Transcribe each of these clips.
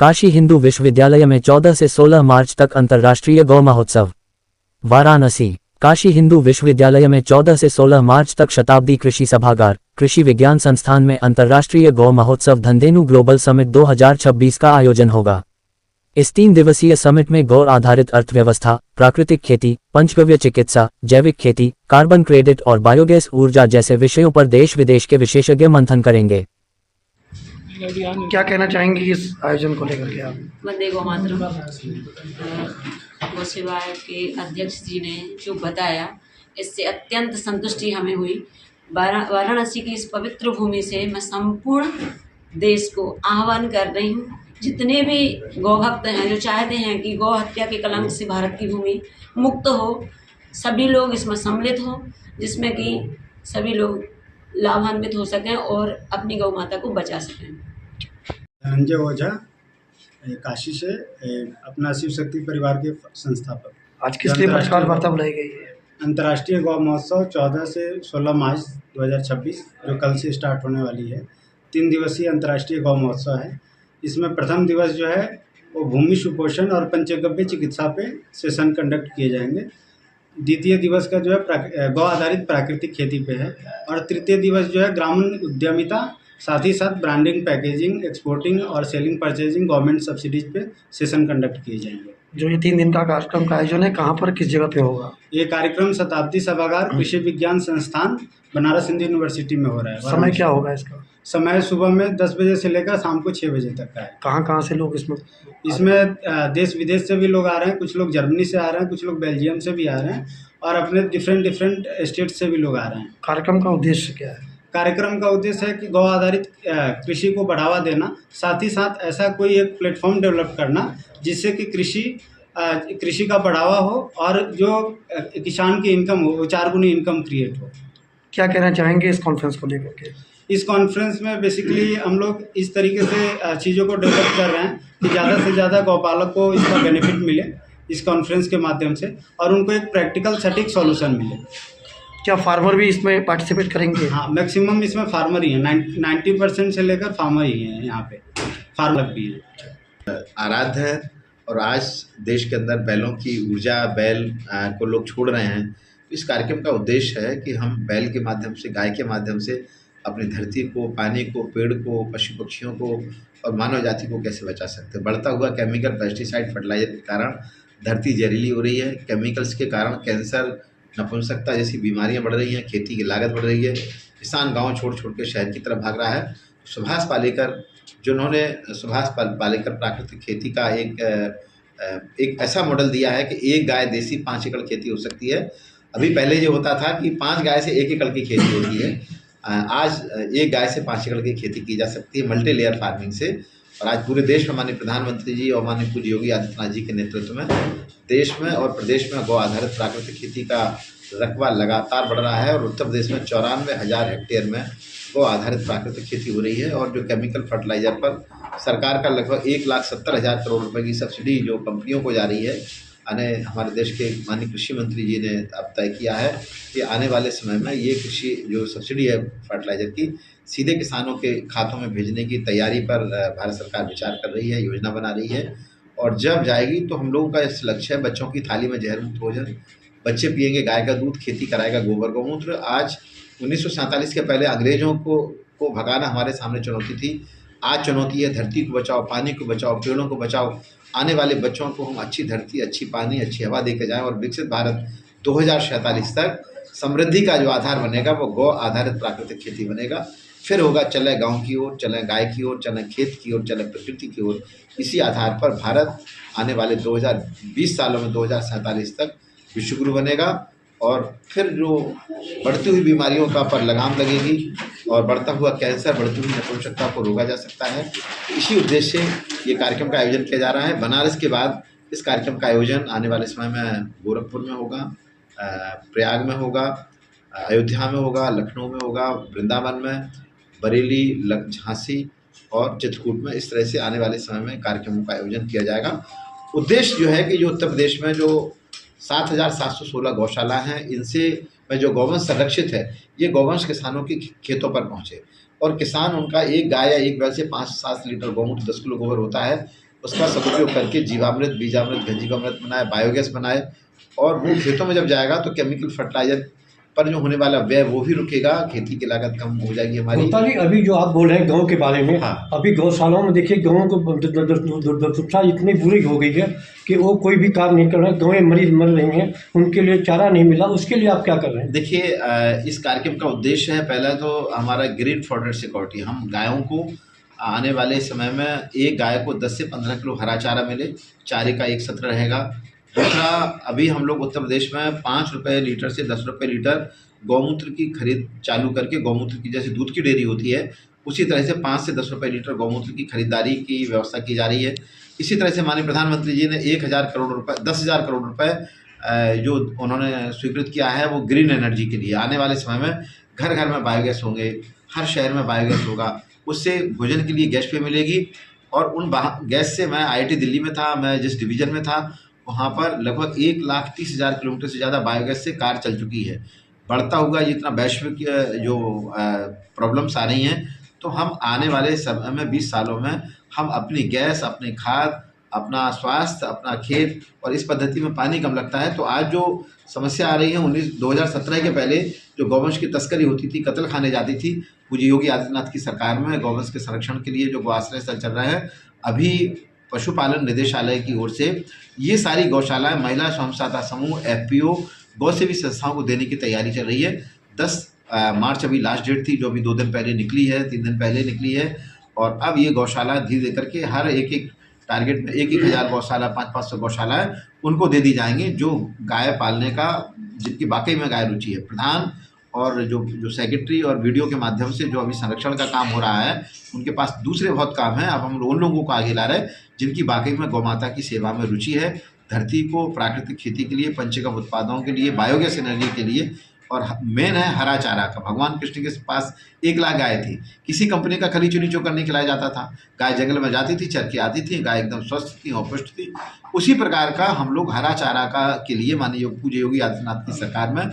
काशी हिंदू विश्वविद्यालय में 14 से 16 मार्च तक अंतर्राष्ट्रीय गौ महोत्सव। वाराणसी। काशी हिंदू विश्वविद्यालय में 14 से 16 मार्च तक शताब्दी कृषि सभागार, कृषि विज्ञान संस्थान में अंतर्राष्ट्रीय गौ महोत्सव धंधेनु ग्लोबल समिट 2026 का आयोजन होगा। इस 3 दिवसीय समिट में गौ आधारित अर्थव्यवस्था, प्राकृतिक खेती, पंचगव्य चिकित्सा, जैविक खेती, कार्बन क्रेडिट और बायोगैस ऊर्जा जैसे विषयों पर देश विदेश के विशेषज्ञ मंथन करेंगे। क्या कहना चाहेंगे इस आयोजन को लेकर के आप? वंदे गौ मातरम। गौ सेवा के अध्यक्ष जी ने जो बताया, इससे अत्यंत संतुष्टि हमें हुई। वाराणसी की इस पवित्र भूमि से मैं संपूर्ण देश को आह्वान कर रही हूँ, जितने भी गौ भक्त हैं जो चाहते हैं कि गौ हत्या के कलंक से भारत की भूमि मुक्त हो, सभी लोग इसमें सम्मिलित हों, जिसमें कि सभी लोग लाभान्वित हो सकें और अपनी गौ माता को बचा सकें। धनंजय ओझा, काशी से, अपना शिव शक्ति परिवार के संस्थापक। आज किस लिए प्रचार वार्ता बुलाई गई है? अंतर्राष्ट्रीय गौ महोत्सव 14 से 16 मार्च 2026 जो कल से स्टार्ट होने वाली है। 3 दिवसीय अंतर्राष्ट्रीय गौ महोत्सव है। इसमें प्रथम दिवस जो है वो भूमि सुपोषण और पंचगव्य चिकित्सा पे सेशन कंडक्ट किए जाएंगे। द्वितीय दिवस का जो है गौ आधारित प्राकृतिक खेती पे है और तृतीय दिवस जो है ग्रामीण उद्यमिता, साथ ही साथ ब्रांडिंग, पैकेजिंग, एक्सपोर्टिंग और सेलिंग परचेजिंग गवर्नमेंट सब्सिडीज पे सेशन कंडक्ट किए जाएंगे। जो ये 3 दिन का कार्यक्रम का आयोजन है, कहाँ पर, किस जगह पे होगा? ये कार्यक्रम शताब्दी सभागार, कृषि विज्ञान संस्थान, बनारस हिंदू यूनिवर्सिटी में हो रहा है। समय क्या होगा इसका? समय सुबह में 10 बजे से लेकर शाम को 6 बजे तक का है। कहाँ से लोग इसमें देश विदेश से भी लोग आ रहे हैं, कुछ लोग जर्मनी से आ रहे हैं, कुछ लोग बेल्जियम से भी आ रहे हैं और अपने डिफरेंट स्टेट से भी लोग आ रहे हैं। कार्यक्रम का उद्देश्य क्या है? कार्यक्रम का उद्देश्य है कि गौ आधारित कृषि को बढ़ावा देना, साथ ही साथ ऐसा कोई एक प्लेटफॉर्म डेवलप करना जिससे कि कृषि का बढ़ावा हो और जो किसान की इनकम हो वो 4 गुनी इनकम क्रिएट हो। क्या कहना चाहेंगे इस कॉन्फ्रेंस को लेकर के? इस कॉन्फ्रेंस में बेसिकली हम लोग इस तरीके से चीज़ों को डेवलप कर रहे हैं कि ज़्यादा से ज़्यादा गौपालक को इसका बेनिफिट मिले इस कॉन्फ्रेंस के माध्यम से और उनको एक प्रैक्टिकल सटीक सॉल्यूशन मिले। क्या फार्मर भी इसमें पार्टिसिपेट करेंगे? हाँ, मैक्सिमम इसमें फार्मर ही हैं। 90% से लेकर फार्मर ही हैं, यहाँ पे फार्मर भी हैं। आराध्य है और आज देश के अंदर बैलों की ऊर्जा, बैल को लोग छोड़ रहे हैं। इस कार्यक्रम का उद्देश्य है कि हम बैल के माध्यम से, गाय के माध्यम से अपनी धरती को, पानी को, पेड़ को, पशु पक्षियों को और मानव जाति को कैसे बचा सकते हैं। बढ़ता हुआ केमिकल, पेस्टिसाइड, फर्टिलाइजर के कारण धरती जहरीली हो रही है। केमिकल्स के कारण कैंसर, नपुंसकता जैसी बीमारियां बढ़ रही हैं, खेती की लागत बढ़ रही है, किसान गांव छोड़ के शहर की तरफ भाग रहा है। सुभाष पालेकर, जिन्होंने सुभाष पालेकर प्राकृतिक खेती का एक ऐसा मॉडल दिया है कि एक गाय देसी 5 एकड़ खेती हो सकती है। अभी पहले जो होता था कि 5 गाय से 1 एकड़ की खेती होती है, आज 1 गाय से 5 एकड़ की खेती की जा सकती है मल्टी लेयर फार्मिंग से। और आज पूरे देश में माननीय प्रधानमंत्री जी और माननीय पूज्य योगी आदित्यनाथ जी के नेतृत्व में देश में और प्रदेश में गौ आधारित प्राकृतिक खेती का रकबा लगातार बढ़ रहा है और उत्तर प्रदेश में 94,000 हेक्टेयर में गौ आधारित प्राकृतिक खेती हो रही है। और जो केमिकल फर्टिलाइजर पर सरकार का लगभग 1,70,000 करोड़ रुपए की सब्सिडी जो कंपनियों को जा रही है, हमारे देश के माननीय कृषि मंत्री जी ने अब तय किया है कि आने वाले समय में ये कृषि जो सब्सिडी है फर्टिलाइजर की, सीधे किसानों के खातों में भेजने की तैयारी पर भारत सरकार विचार कर रही है, योजना बना रही है। और जब जाएगी तो हम लोगों का इस लक्ष्य है बच्चों की थाली में जहर मुक्त भोजन, बच्चे पिएंगे गाय का दूध, खेती कराएगा गोबर गौमूत्र। आज 1947 के पहले अंग्रेजों को भगाना हमारे सामने चुनौती थी, आज चुनौती है धरती को बचाओ, पानी को बचाओ, पेड़ों को बचाओ। आने वाले बच्चों को हम अच्छी धरती, अच्छी पानी, अच्छी हवा देकर जाएं और विकसित भारत 2047 तक समृद्धि का जो आधार बनेगा वो गौ आधारित प्राकृतिक खेती बनेगा। फिर होगा चले गांव की ओर, चले गाय की ओर, चले खेत की ओर, चले प्रकृति की ओर। इसी आधार पर भारत आने वाले 2020 सालों में 2047 तक विश्वगुरु बनेगा और फिर जो बढ़ती हुई बीमारियों का पर लगाम लगेगी और बढ़ता हुआ कैंसर, बढ़ती हुई नपुंसकता को रोका जा सकता है। इसी उद्देश्य से ये कार्यक्रम का आयोजन किया जा रहा है। बनारस के बाद इस कार्यक्रम का आयोजन आने वाले समय में गोरखपुर में होगा, प्रयाग में होगा, अयोध्या में होगा, लखनऊ में होगा, वृंदावन में, बरेली, झांसी और चित्रकूट में। इस तरह से आने वाले समय में कार्यक्रमों का आयोजन किया जाएगा। उद्देश्य जो है कि जो उत्तर प्रदेश में जो 7,716 गौशाला हैं, इनसे में जो गौवंश संरक्षित है, ये गौवंश किसानों के खेतों पर पहुँचे और किसान उनका एक गाय या एक बैल से 5 से 7 लीटर गौमूत्र, 10 किलो गोबर होता है, उसका सदुपयोग करके जीवामृत, बीजामृत, घनजीवामृत बनाए, बायोगैस बनाए, और वो खेतों में जब जाएगा तो केमिकल फर्टिलाइजर पर जो होने वाला व्यय वो भी रुकेगा, खेती की लागत कम हो जाएगी हमारी। गुप्ता जी, अभी जो आप बोल रहे हैं गाँव के बारे में, हाँ। अभी गौशालाओं में देखिए गाँव को दुर्दशा इतनी बुरी हो गई है कि वो कोई भी काम नहीं कर रहे हैं, गाँवें मरीज मर रही हैं, उनके लिए चारा नहीं मिला, उसके लिए आप क्या कर रहे हैं? देखिए, इस कार्यक्रम का उद्देश्य है, पहला तो हमारा ग्रीन फॉडर सिक्योरिटी। हम गायों को आने वाले समय में एक गाय को 10 से 15 किलो हरा चारा मिले, चारे का एक सत्र रहेगा। दूसरा, अभी हम लोग उत्तर प्रदेश में 5 रुपये लीटर से 10 रुपये लीटर गौमूत्र की खरीद चालू करके, गौमूत्र की जैसे दूध की डेयरी होती है उसी तरह से 5 से 10 रुपये लीटर गौमूत्र की खरीदारी की व्यवस्था की जा रही है। इसी तरह से माननीय प्रधानमंत्री जी ने 10,000 करोड़ रुपये 10,000 करोड़ रुपये जो उन्होंने स्वीकृत किया है वो ग्रीन एनर्जी के लिए। आने वाले समय में घर घर में बायोगैस होंगे, हर शहर में बायोगैस होगा, उससे भोजन के लिए गैस पे मिलेगी। और उन गैस से, मैं IIT दिल्ली में था, मैं जिस डिवीज़न में था वहाँ पर लगभग 1,30,000 किलोमीटर से ज़्यादा बायोगैस से कार चल चुकी है। बढ़ता हुआ जितना वैश्विक जो प्रॉब्लम्स आ रही हैं, तो हम आने वाले समय में 20 सालों में हम अपनी गैस, अपनी खाद, अपना स्वास्थ्य, अपना खेत, और इस पद्धति में पानी कम लगता है। तो आज जो समस्या आ रही है, 2017 के पहले जो गौवंश की तस्करी होती थी, कत्ल खाने जाती थी, पूज्य योगी आदित्यनाथ की सरकार में गौवंश के संरक्षण के लिए जो गौआश्रय स्थल चल रहा है, अभी पशुपालन निदेशालय की ओर से ये सारी गौशालाएं महिला स्वयं सहायता समूह, FPO, गौ सेवी संस्थाओं को देने की तैयारी चल रही है। 10 मार्च अभी लास्ट डेट थी, जो अभी 2 दिन पहले निकली है, 3 दिन पहले निकली है। और अब ये गौशाला धीरे धीरे करके हर एक टारगेट में 1-1 हज़ार गौशाला, 500-500 गौशालाएँ उनको दे दी जाएंगी, जो गाय पालने का, जिनकी वाकई में गाय रुचि है। प्रधान और जो सेक्रेटरी और वीडियो के माध्यम से जो अभी संरक्षण का काम हो रहा है, उनके पास दूसरे बहुत काम है। अब हम उन लोगों को आगे ला रहे हैं जिनकी वाकई में गौ माता की सेवा में रुचि है, धरती को प्राकृतिक खेती के लिए, पंचगव्य उत्पादों के लिए, बायोगैस एनर्जी के लिए, और मेन है हरा चारा का। भगवान कृष्ण के पास 1 लाख गाय थी, किसी कंपनी का खली चुनी चोकर नहीं खिलाया जाता था। गाय जंगल में जाती थी, चर के आती थी, गाय एकदम स्वस्थ थी और पुष्ट थी। उसी प्रकार का हम लोग हरा चारा का के लिए माननीय पूज्य योगी आदित्यनाथ की सरकार में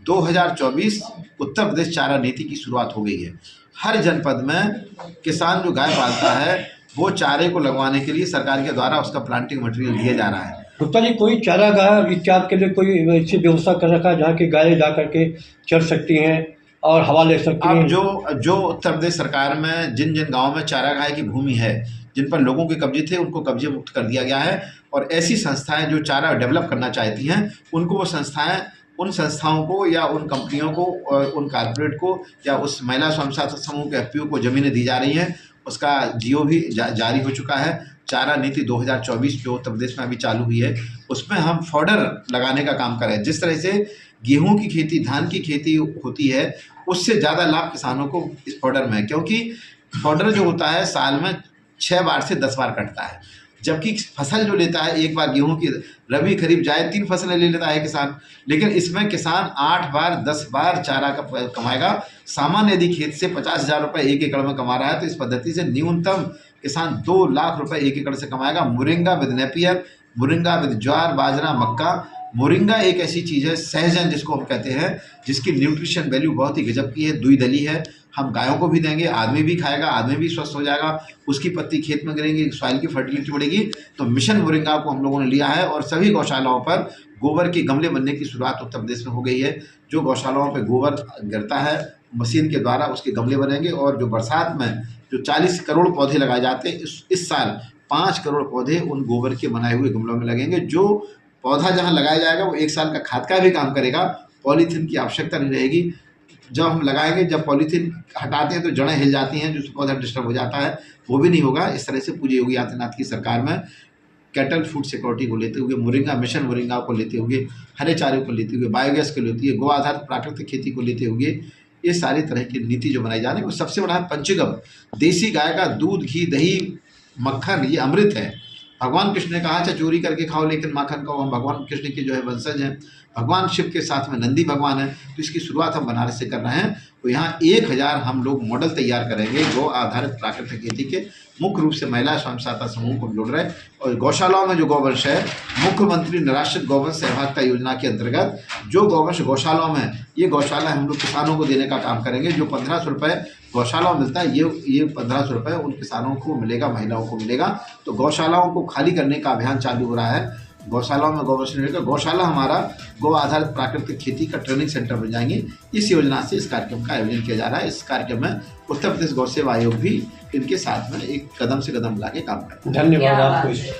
2024 उत्तर प्रदेश चारा नीति की शुरुआत हो गई है। हर जनपद में किसान जो गाय पालता है वो चारे को लगवाने के लिए सरकार के द्वारा उसका प्लांटिंग मटेरियल दिया जा रहा है। गुप्ता जी, कोई चारागाह इत्यादि के लिए कोई ऐसी व्यवस्था कर रखा है जहाँ की गायें जा करके चर सकती हैं और हवा ले सकती हैं? अब जो उत्तर प्रदेश सरकार में जिन जिन गाँव में चारागाह की भूमि है, जिन पर लोगों के कब्जे थे, उनको कब्जे मुक्त कर दिया गया है। और ऐसी संस्थाएं जो चारा डेवलप करना चाहती हैं, उनको वो संस्थाएं, उन संस्थाओं को या उन कंपनियों को और उन कॉर्पोरेट को या उस महिला स्वयं सहायता समूह के FPO को ज़मीनें दी जा रही हैं। उसका GO भी जारी हो चुका है। चारा नीति 2024 जो उत्तर प्रदेश में अभी चालू हुई है, उसमें हम फॉडर लगाने का काम कर रहे हैं। जिस तरह से गेहूं की खेती, धान की खेती होती है, उससे ज़्यादा लाभ किसानों को इस फॉडर में है, क्योंकि फॉडर जो होता है साल में 6 बार से 10 बार कटता है, जबकि फसल जो लेता है एक बार गेहूं की, रबी खरीफ जाए 3 फसलें ले लेता है किसान। लेकिन इसमें किसान 8 बार 10 बार चारा का कमाएगा। सामान्य यदि खेत से 50,000 रुपये 1 एकड़ में कमा रहा है, तो इस पद्धति से न्यूनतम किसान 2 लाख रुपए 1 एकड़ से कमाएगा। Moringa with Napier, moringa with jowar, bajra, Mecca. Moringa एक ऐसी चीज़ है, सहजन जिसको हम कहते हैं, जिसकी न्यूट्रिशन वैल्यू बहुत ही गजब की है, द्विदली है। हम गायों को भी देंगे, आदमी भी खाएगा, आदमी भी स्वस्थ हो जाएगा, उसकी पत्ती खेत में गिरेंगी, सॉइल की फर्टिलिटी बढ़ेगी। तो मिशन मोरिंगा को हम लोगों ने लिया है और सभी गौशालाओं पर गोबर के गमले बनने की शुरुआत उत्तर प्रदेश में हो गई है। जो गौशालाओं पर गोबर गिरता है, मशीन के द्वारा उसके गमले बनेंगे। और जो बरसात में जो 40 करोड़ पौधे लगाए जाते हैं, इस साल 5 करोड़ पौधे उन गोबर के बनाए हुए गमलों में लगेंगे। जो पौधा जहाँ लगाया जाएगा वो 1 साल का खाद का भी काम करेगा, पॉलीथीन की आवश्यकता नहीं रहेगी। जब हम लगाएंगे, जब पॉलीथीन हटाते हैं तो जड़ें हिल जाती हैं, जो पौधा डिस्टर्ब हो जाता है, वो भी नहीं होगा। इस तरह से पूज्य योगी आदित्यनाथ की सरकार में कैटल फूड सिक्योरिटी को लेते हुए, मोरिंगा मिशन मोरिंगा को लेते हुए, हरे चारे को लेते हुए, बायोगैस को लेते हुए, गो आधारित प्राकृतिक खेती को लेते हुए, ये सारी तरह की नीति जो बनाई जा रही है, वो सबसे बड़ा है पंचगव्य। देसी गाय का दूध, घी, दही, मक्खन, ये अमृत है। भगवान कृष्ण ने कहा, अच्छा चोरी करके खाओ लेकिन माखन खाओ। हम भगवान कृष्ण के जो है वंशज हैं, भगवान शिव के साथ में नंदी भगवान है, तो इसकी शुरुआत हम बनारस से कर रहे हैं। तो यहाँ 1000 हम लोग मॉडल तैयार करेंगे गौ आधारित प्राकृतिक खेती के। मुख्य रूप से महिला स्वयं सहायता समूह को जोड़ रहे हैं। और गौशालाओं में जो गौवंश है, मुख्यमंत्री निराश्रित गौवंश सहभागिता योजना के अंतर्गत जो गौवंश गौशालाओं में, ये गौशाला हम लोग किसानों को देने का काम करेंगे। जो 1500 रुपये गौशालाओं मिलता है, ये 1500 रुपये उन किसानों को मिलेगा, महिलाओं को मिलेगा। तो गौशालाओं को खाली करने का अभियान चालू हो रहा है। गौशालाओं में गौवंश मिलेगा। गौशाला हमारा गौ आधारित प्राकृतिक खेती का ट्रेनिंग सेंटर बन जाएंगे। इस योजना से इस कार्यक्रम का आयोजन किया जा रहा है। इस कार्यक्रम में उत्तर प्रदेश गौ सेवा आयोग भी इनके साथ में एक कदम से कदम मिला के काम कर रहा है। धन्यवाद आपको।